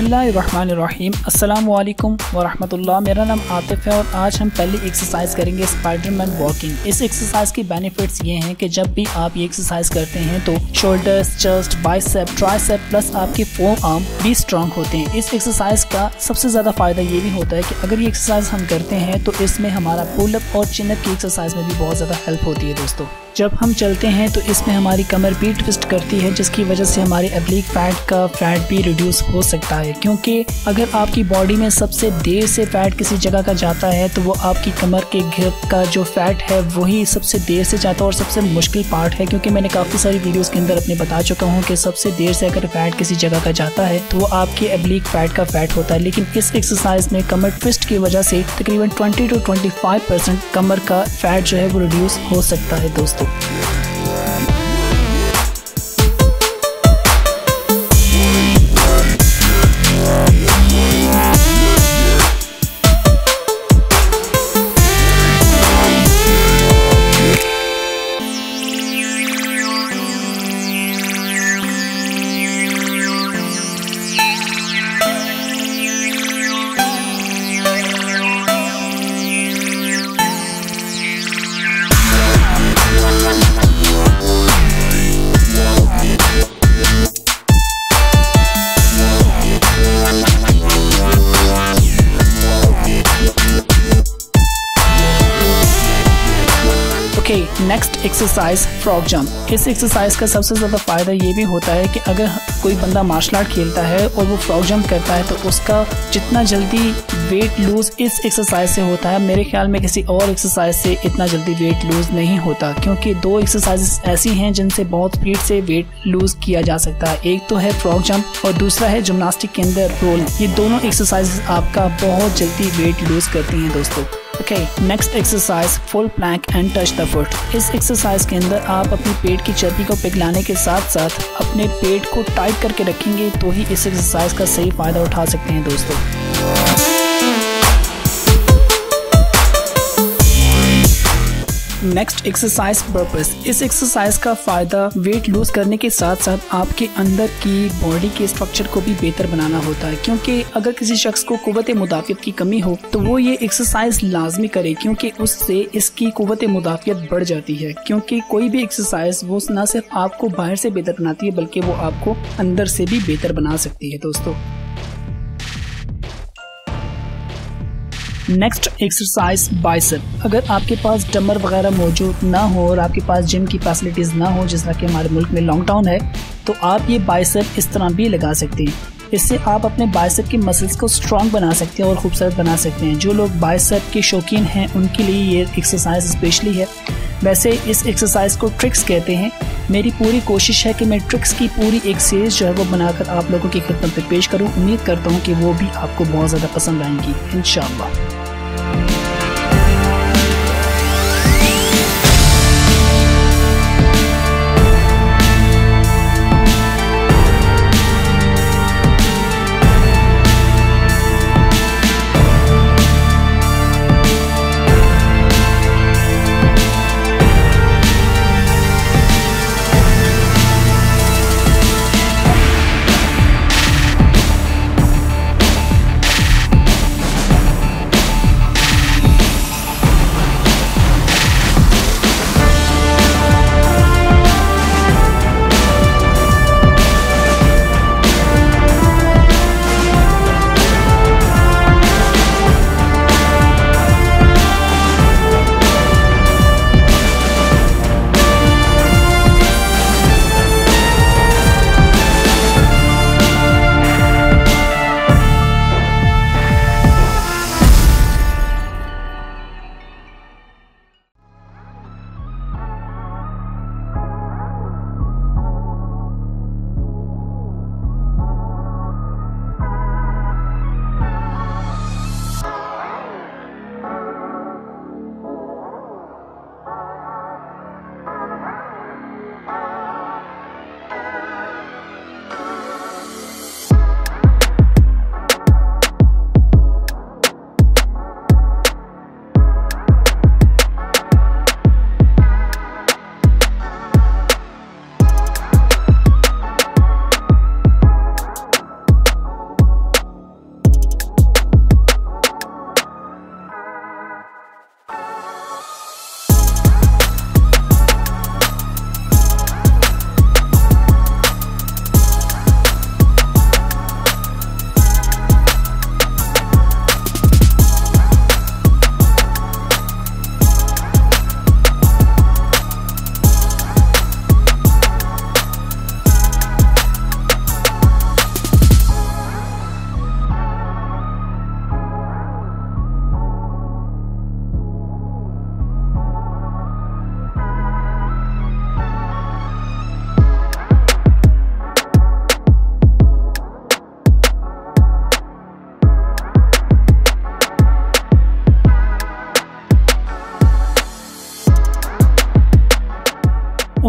बिस्मिल्लाहिर्रहमानिर्रहीम अस्सलामु अलैकुम वरहमतुल्लाह। मेरा नाम आतिफ है और आज हम पहली एक्सरसाइज करेंगे स्पाइडरमैन वॉकिंग। इस एक्सरसाइज की बेनिफिट्स ये हैं कि जब भी आप ये एक्सरसाइज करते हैं तो shoulders, chest, bicep, tricep plus आपके फोर आर्म भी स्ट्रांग होते हैं। इस एक्सरसाइज का सबसे ज़्यादा फ़ायदा ये भी होता है कि अगर ये एक्सरसाइज हम करते हैं तो इसमें हमारा पुलअप और चिनअप की एक्सरसाइज में भी बहुत ज़्यादा हेल्प होती है दोस्तों। जब हम चलते हैं तो इसमें हमारी कमर भी ट्विस्ट करती है, जिसकी वजह से हमारे एब्लिक फैट का फैट भी रिड्यूस हो सकता है। क्योंकि अगर आपकी बॉडी में सबसे देर से फैट किसी जगह का जाता है तो वो आपकी कमर के घिर का जो फैट है वही सबसे देर से जाता है और सबसे मुश्किल पार्ट है। क्योंकि मैंने काफ़ी सारी वीडियोस के अंदर अपने बता चुका हूँ कि सबसे देर से अगर फैट किसी जगह का जाता है तो वो आपके एब्लिक फैट का फैट होता है। लेकिन इस एक्सरसाइज में कमर ट्विस्ट की वजह से तकरीबन 20 to 25% कमर का फैट जो है वो रिड्यूस हो सकता है दोस्तों। Next exercise frog jump. इस एक्सरसाइज का सबसे ज़्यादा फ़ायदा ये भी होता है कि अगर कोई बंदा मार्शल आर्ट खेलता है और वो फ्रॉग जंप करता है तो उसका जितना जल्दी वेट लूज़ इस एक्सरसाइज से होता है, मेरे ख्याल में किसी और एक्सरसाइज से इतना जल्दी वेट लूज़ नहीं होता। क्योंकि दो एक्सरसाइजेस ऐसी हैं जिनसे बहुत स्पीड से वेट लूज़ किया जा सकता है। एक तो है फ्रॉग जंप और दूसरा है जिम्नास्टिक के अंदर रोल। ये दोनों एक्सरसाइजेस आपका बहुत जल्दी वेट लूज़ करती हैं दोस्तों। Next exercise full plank and touch the foot. इस एक्सरसाइज के अंदर आप अपनी पेट की चर्बी को पिघलाने के साथ साथ अपने पेट को टाइट करके रखेंगे तो ही इस एक्सरसाइज का सही फायदा उठा सकते हैं दोस्तों। Next exercise burpees. इस एक्सरसाइज का फ़ायदा वेट लूज़ करने के साथ साथ आपके अंदर की बॉडी के स्ट्रक्चर को भी बेहतर बनाना होता है। क्योंकि अगर किसी शख्स को कुव्वत मुदाफ़ियत की कमी हो तो वो ये एक्सरसाइज लाजमी करे, क्योंकि उससे इसकी कुव्वत मुदाफ़ियत बढ़ जाती है। क्योंकि कोई भी एक्सरसाइज वो न सिर्फ आपको बाहर से बेहतर बनाती है बल्कि वो आपको अंदर से भी बेहतर बना सकती है दोस्तों। Next exercise bicep. अगर आपके पास डंबर वगैरह मौजूद ना हो और आपके पास जिम की फैसिलिटीज़ ना हो, जिस तरह के हमारे मुल्क में लॉकडाउन है, तो आप ये बाइसेप इस तरह भी लगा सकते हैं। इससे आप अपने बाइसेप की मसल्स को स्ट्रॉन्ग बना सकते हैं और खूबसूरत बना सकते हैं। जो लोग बाइसेप के शौकीन हैं उनके लिए ये एक्सरसाइज स्पेशली है। वैसे इस एक्सरसाइज को ट्रिक्स कहते हैं। मेरी पूरी कोशिश है कि मैं ट्रिक्स की पूरी एक सीरीज जो है वो बनाकर आप लोगों की खिदमत में पेश करूं। उम्मीद करता हूं कि वो भी आपको बहुत ज़्यादा पसंद आएंगी इंशाअल्लाह।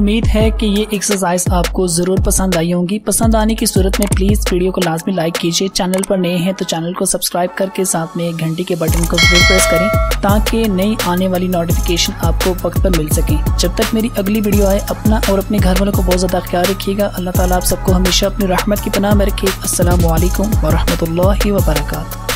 उम्मीद है कि ये एक्सरसाइज आपको जरूर पसंद आई होंगी। पसंद आने की सूरत में प्लीज वीडियो को लाजमी लाइक कीजिए। चैनल पर नए हैं तो चैनल को सब्सक्राइब करके साथ में घंटी के बटन को जरूर प्रेस करें ताकि नई आने वाली नोटिफिकेशन आपको वक्त पर मिल सके। जब तक मेरी अगली वीडियो आए अपना और अपने घर वालों को बहुत ज्यादा ख्याल रखिएगा। अल्लाह ताला आप सबको हमेशा अपनी रहमत की पनाह में रखे। अस्सलामु अलैकुम व रहमतुल्लाहि व बरकातहू।